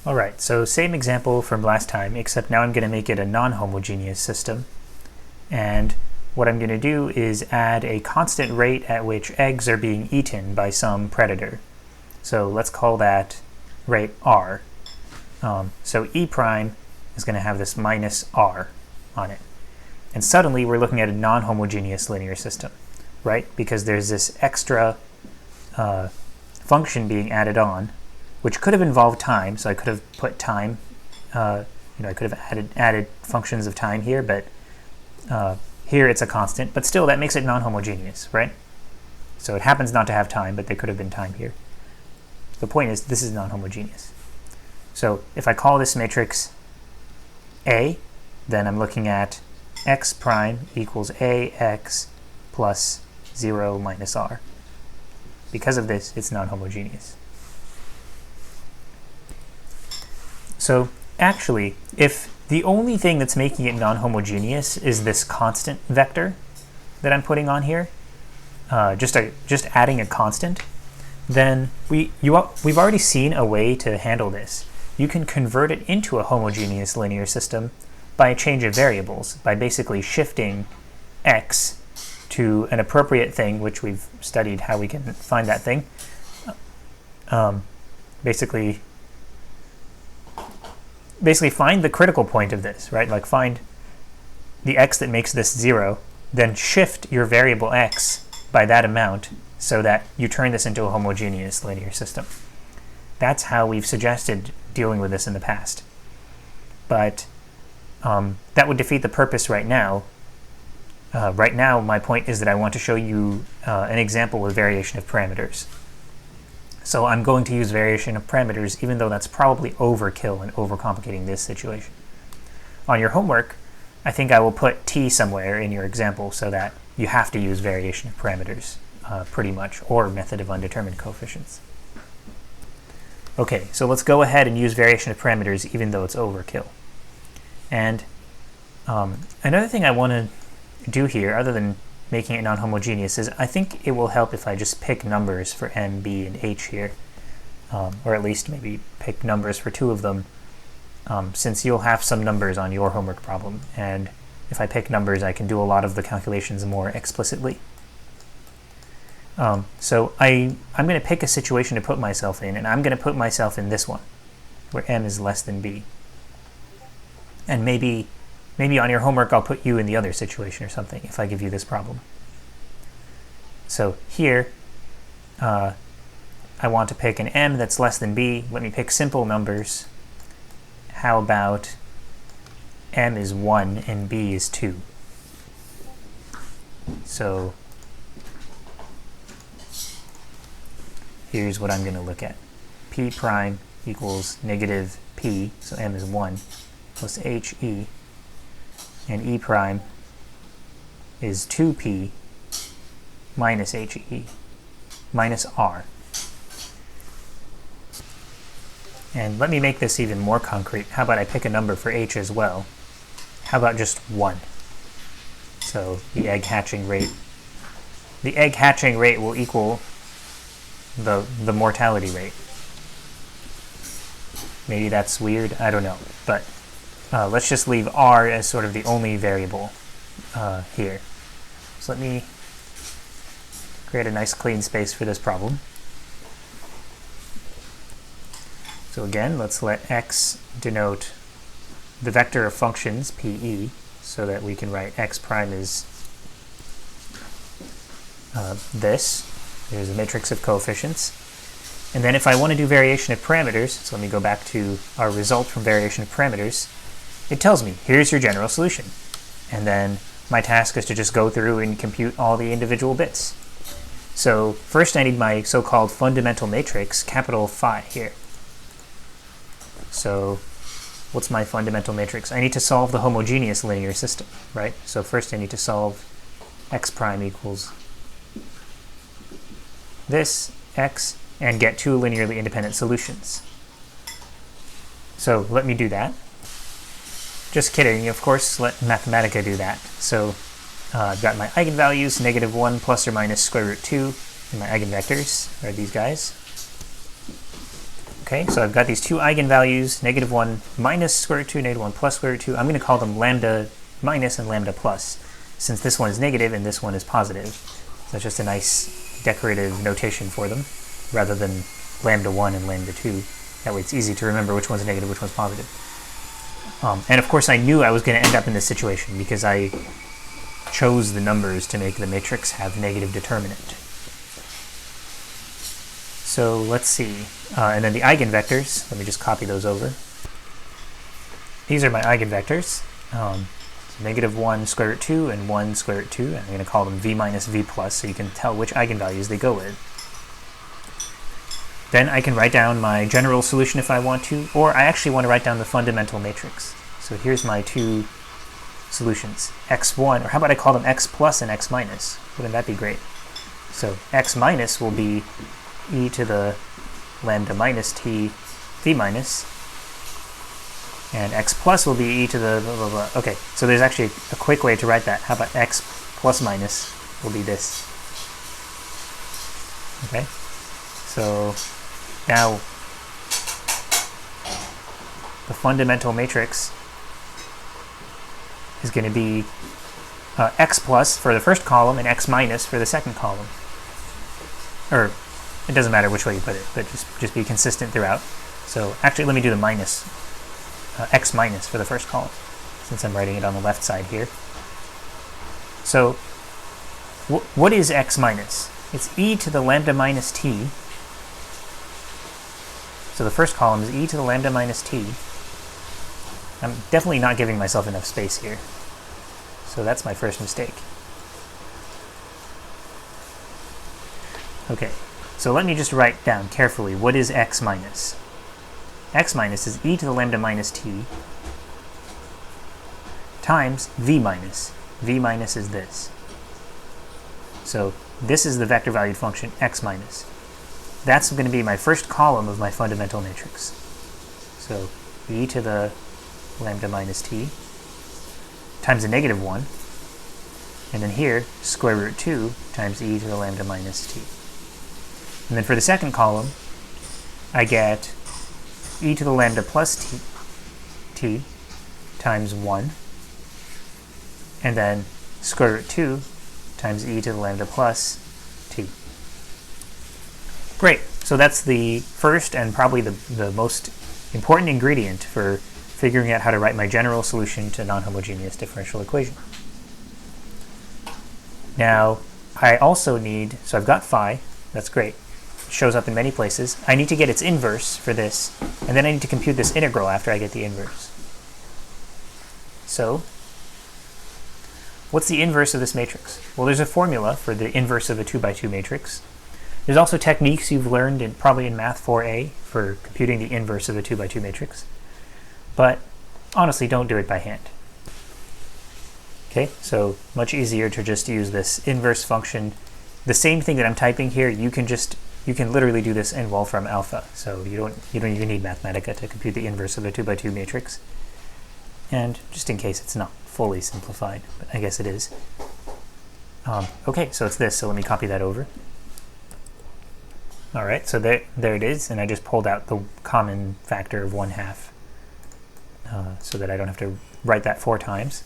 Alright, so same example from last time, except now I'm going to make it a non-homogeneous system. And what I'm going to do is add a constant rate at which eggs are being eaten by some predator. So let's call that rate r. So e prime is going to have this minus r on it. And suddenly we're looking at a non-homogeneous linear system, right? Because there's this extra function being added on, which could have involved time. So I could have put time, I could have added functions of time here, but here it's a constant. But still, that makes it non-homogeneous, right? So it happens not to have time, but there could have been time here. The point is, this is non-homogeneous. So if I call this matrix A, then I'm looking at x prime equals ax plus 0 minus r. Because of this, it's non-homogeneous. So actually, if the only thing that's making it non-homogeneous is this constant vector that I'm putting on here, just adding a constant, then we've already seen a way to handle this. You can convert it into a homogeneous linear system by a change of variables, by basically shifting x to an appropriate thing, which we've studied how we can find that thing. Basically find the critical point of this, right? Like find the x that makes this 0, then shift your variable x by that amount so that you turn this into a homogeneous linear system. That's how we've suggested dealing with this in the past. But that would defeat the purpose right now. Right now, my point is that I want to show you an example with variation of parameters. So I'm going to use variation of parameters, even though that's probably overkill and overcomplicating this situation. On your homework, I think I will put t somewhere in your example so that you have to use variation of parameters, pretty much, or method of undetermined coefficients. Okay, so let's go ahead and use variation of parameters, even though it's overkill. And another thing I want to do here, other than making it non-homogeneous, is I think it will help if I just pick numbers for m, b, and h here, or at least maybe pick numbers for 2 of them, since you'll have some numbers on your homework problem, and if I pick numbers I can do a lot of the calculations more explicitly. So I'm going to pick a situation to put myself in, and I'm going to put myself in this one, where m is less than b. And maybe on your homework I'll put you in the other situation or something if I give you this problem. So here I want to pick an m that's less than b. Let me pick simple numbers. How about m is 1 and b is 2? So here's what I'm going to look at. P prime equals negative p, so m is 1, plus he, and e prime is 2p minus he, minus r. And let me make this even more concrete. How about I pick a number for h as well? How about just 1? So the egg hatching rate will equal the mortality rate. Maybe that's weird, I don't know, but let's just leave r as sort of the only variable here. So let me create a nice clean space for this problem. So again, let's let x denote the vector of functions, pe, so that we can write x prime is this. There's a matrix of coefficients. And then if I want to do variation of parameters, so let me go back to our result from variation of parameters, it tells me, here's your general solution. And then my task is to just go through and compute all the individual bits. So first I need my so-called fundamental matrix, capital Phi here. So what's my fundamental matrix? I need to solve the homogeneous linear system, right? So first I need to solve x prime equals this, x, and get 2 linearly independent solutions. So let me do that. Just kidding, of course, let Mathematica do that. So I've got my eigenvalues, -1 plus or minus square root 2, and my eigenvectors are these guys. Okay, so I've got these two eigenvalues, -1 minus square root 2, -1 plus square root 2. I'm going to call them lambda minus and lambda plus, since this one is negative and this one is positive. So that's just a nice decorative notation for them, rather than lambda 1 and lambda 2. That way it's easy to remember which one's negative, which one's positive. And of course I knew I was going to end up in this situation because I chose the numbers to make the matrix have negative determinant. So let's see. And then the eigenvectors, let me just copy those over. These are my eigenvectors. -1 square root 2 and 1 square root 2. I'm going to call them v minus v plus so you can tell which eigenvalues they go with. Then I can write down my general solution if I want to, or I actually want to write down the fundamental matrix. So here's my two solutions, x1, or how about I call them x plus and x minus? Wouldn't that be great? So x minus will be e to the lambda minus t v minus, and x plus will be e to the blah, blah, blah. Okay, so there's actually a quick way to write that. How about x plus minus will be this? Okay, so now the fundamental matrix is going to be x plus for the first column and x minus for the second column. Or it doesn't matter which way you put it, but just be consistent throughout. So actually let me do the minus, x minus for the first column, since I'm writing it on the left side here. So what is x minus? It's e to the lambda minus t. So the first column is e to the lambda minus t. I'm definitely not giving myself enough space here. So that's my first mistake. Okay, so let me just write down carefully, what is x minus? X minus is e to the lambda minus t times v minus. V minus is this. So this is the vector valued function x minus. That's going to be my first column of my fundamental matrix. So e to the lambda minus t times a -1, and then here square root 2 times e to the lambda minus t. And then for the second column, I get e to the lambda plus t times 1, and then square root 2 times e to the lambda plus t. Great. So that's the first and probably the most important ingredient for figuring out how to write my general solution to non-homogeneous differential equation. Now, I also need, so I've got phi, that's great. It shows up in many places. I need to get its inverse for this, and then I need to compute this integral after I get the inverse. So, what's the inverse of this matrix? Well, there's a formula for the inverse of a 2x2 matrix. There's also techniques you've learned probably in Math 4a for computing the inverse of a 2x2 matrix. But honestly, don't do it by hand. Okay, so much easier to just use this inverse function. The same thing that I'm typing here, you can literally do this in Wolfram alpha. So you don't even need Mathematica to compute the inverse of a 2x2 matrix. And just in case it's not fully simplified, but I guess it is. Okay, so it's this. So let me copy that over. All right, so there it is, and I just pulled out the common factor of 1/2. So that I don't have to write that 4 times.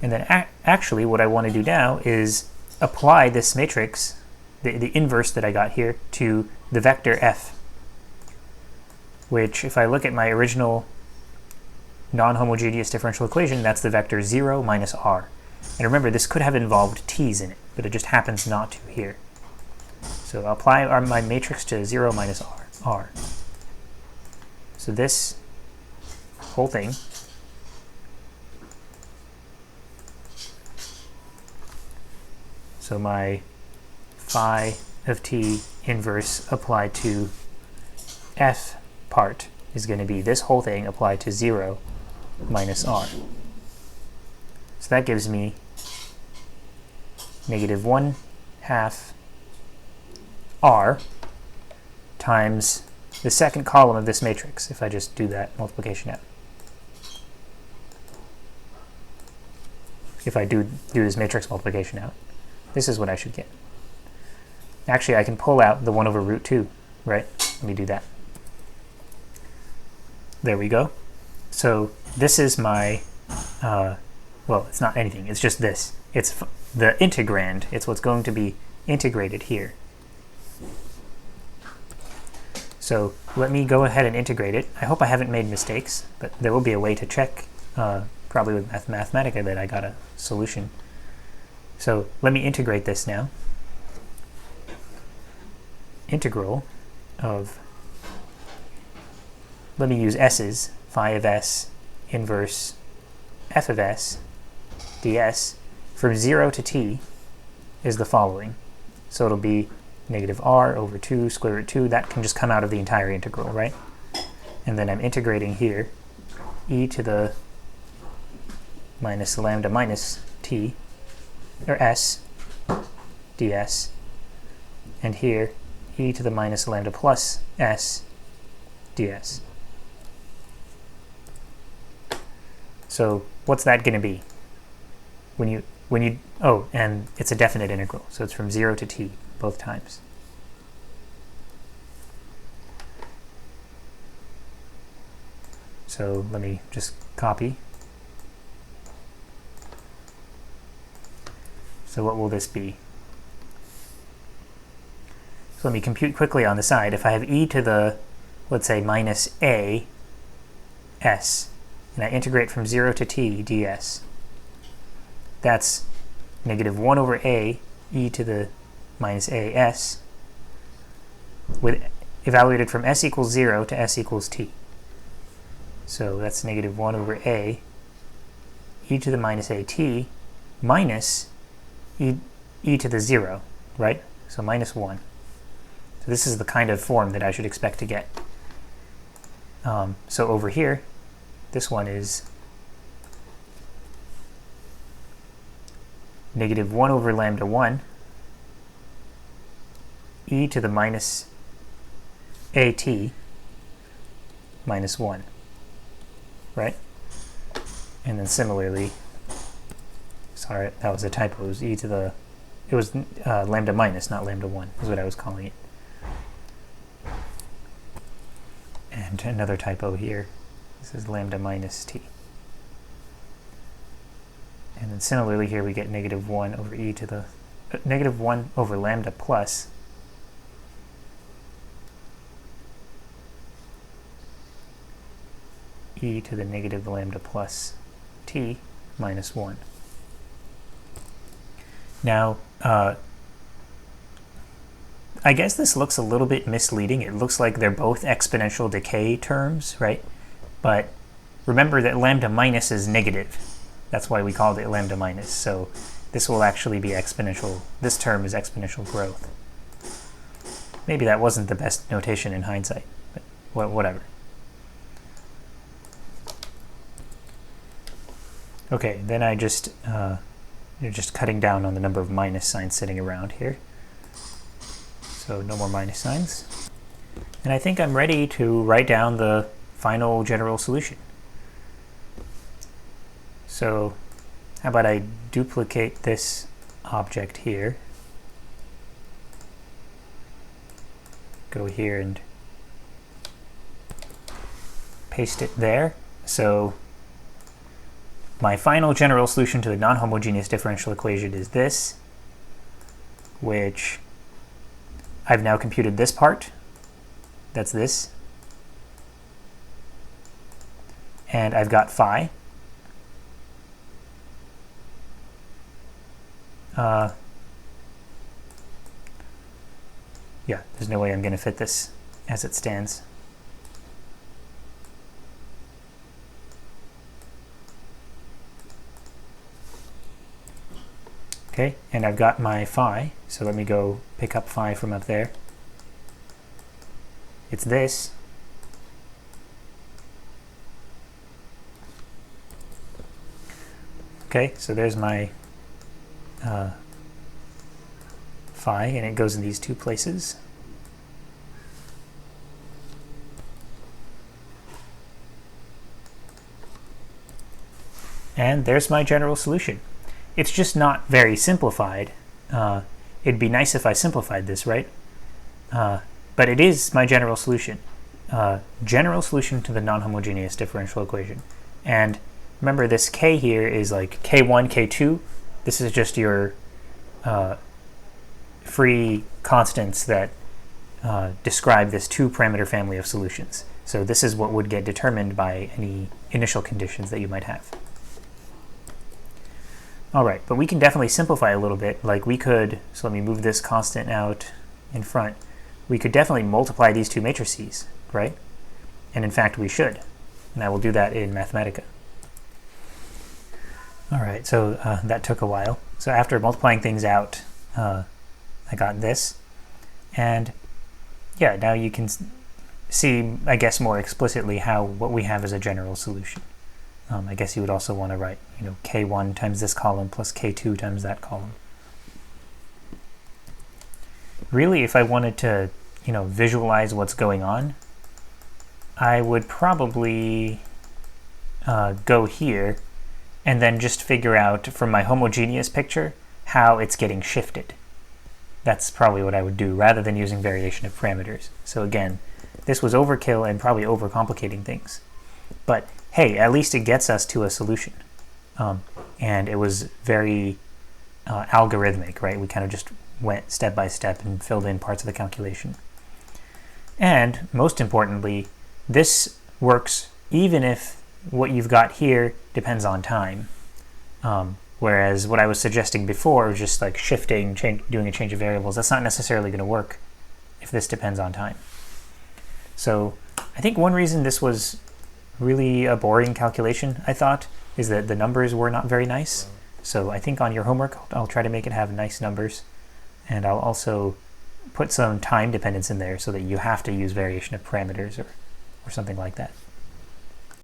And then actually what I want to do now is apply this matrix, the inverse that I got here, to the vector f, which if I look at my original non-homogeneous differential equation, that's the vector 0 minus r. And remember, this could have involved t's in it, but it just happens not to here. So I'll apply my matrix to 0 minus r. So this whole thing so my phi of t inverse applied to f part is going to be this whole thing applied to 0 minus r. So that gives me -1/2 r times the second column of this matrix, if I just do that multiplication out. If I do this matrix multiplication out, this is what I should get. Actually, I can pull out the 1 over root 2, right? Let me do that. There we go. So this is my, well, it's not anything, it's just this. It's the integrand, it's what's going to be integrated here. So let me go ahead and integrate it. I hope I haven't made mistakes, but there will be a way to check, probably with Mathematica, that I got a solution. So let me integrate this now. Integral of, let me use s's, phi of s inverse f of s ds from 0 to t is the following. So it'll be negative r over 2 square root 2. That can just come out of the entire integral, right? And then I'm integrating here e to the minus lambda minus t, or s ds, and here e to the minus lambda plus s ds. So what's that going to be? When you, oh, and it's a definite integral, so it's from 0 to t both times. So let me just copy. So what will this be? So let me compute quickly on the side. If I have e to the, let's say, minus a s, and I integrate from 0 to t ds, that's negative 1 over a e to the minus a s, with evaluated from s equals 0 to s equals t. So that's negative 1 over a e to the minus a t minus e to the 0, right? So minus 1. So this is the kind of form that I should expect to get. So over here, this one is negative 1 over lambda 1 e to the minus at minus 1, right? And then similarly, sorry, that was a typo, it was e to the, it was lambda minus, not lambda 1, is what I was calling it. And another typo here, this is lambda minus t. And then similarly here we get negative 1 over e to the, negative 1 over lambda plus e to the negative lambda plus t minus 1. Now, I guess this looks a little bit misleading. It looks like they're both exponential decay terms, right? But remember that lambda minus is negative. That's why we called it lambda minus. So this will actually be exponential. This term is exponential growth. Maybe that wasn't the best notation in hindsight, but whatever. Okay, then I just, you're just cutting down on the number of minus signs sitting around here. So no more minus signs. And I think I'm ready to write down the final general solution. So how about I duplicate this object here, go here and paste it there. So my final general solution to the non-homogeneous differential equation is this, which I've now computed this part. That's this. And I've got phi. Yeah, there's no way I'm going to fit this as it stands. Okay, and I've got my phi, so let me go pick up phi from up there. It's this. Okay, so there's my phi, and it goes in these two places. And there's my general solution. It's just not very simplified. It'd be nice if I simplified this, right? but it is my general solution. General solution to the non-homogeneous differential equation. And remember, this k here is like k1, k2. This is just your free constants that describe this two-parameter family of solutions. So this is what would get determined by any initial conditions that you might have. All right, but we can definitely simplify a little bit. Like we could, so let me move this constant out in front. We could definitely multiply these two matrices, right? And in fact, we should. And I will do that in Mathematica. All right, so that took a while. So after multiplying things out, I got this. And yeah, now you can see, I guess, more explicitly what we have as a general solution. I guess you would also want to write, k1 times this column plus k2 times that column. Really, if I wanted to, visualize what's going on, I would probably go here and then just figure out from my homogeneous picture how it's getting shifted. That's probably what I would do rather than using variation of parameters. So again, this was overkill and probably overcomplicating things. But hey, at least it gets us to a solution. And it was very algorithmic, right? We kind of just went step by step and filled in parts of the calculation. And most importantly, this works even if what you've got here depends on time. Whereas what I was suggesting before was just like shifting, doing a change of variables. That's not necessarily going to work if this depends on time. So I think one reason this was really a boring calculation, I thought, is that the numbers were not very nice. So I think on your homework, I'll try to make it have nice numbers. And I'll also put some time dependence in there so that you have to use variation of parameters or something like that.